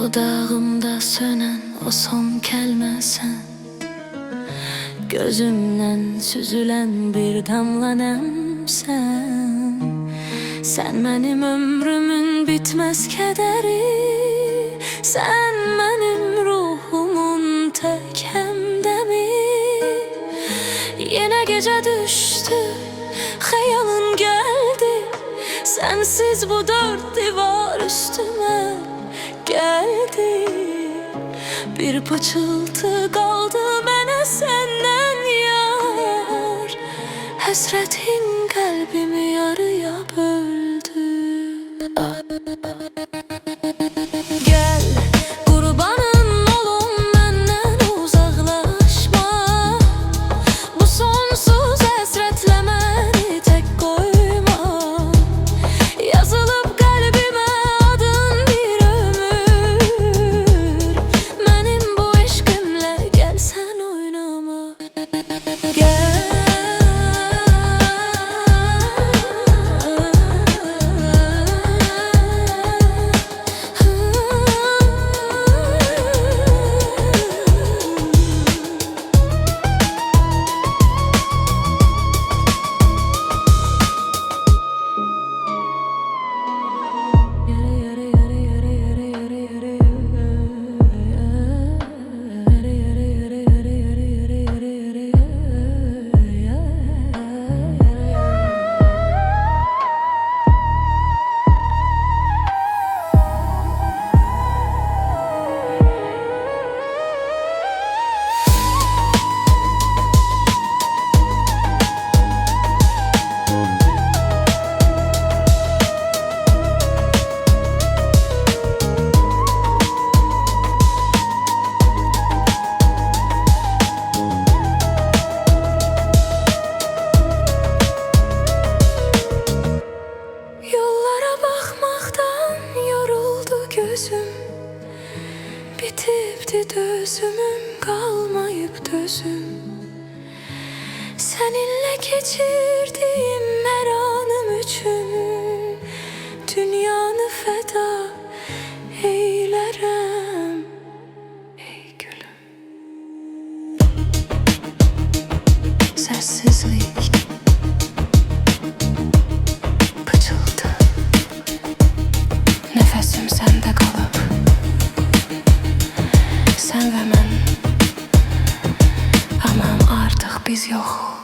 Dudağımda sönen o son kelime sen, gözümden süzülen bir damla nem sen. Sen benim ömrümün bitmez kederi, sen benim ruhumun tek hemdemi. Yine gece düştü, hayalın geldi, sensiz bu dört divar üstüme geldi. Bir pıçıltı kaldı bana senden yar, hasretin kalbimi yarıya böldü. Gel kurbanın olum benden uzaklaşma, bu sonsuz hasretle beni tek koyma. Yazılıp kalbime adın bir ömür, benim bu aşkımla gel sen oynama. Gel gözüm bitipti, dözümüm kalmayıp dözüm. Seninle geçirdiğim her anım için dünyanı feda eylerim ey gülüm. Sessizlik, pıçıltı, nefesim sende kalıp, sen ve ben, amam artık biz yoxuq.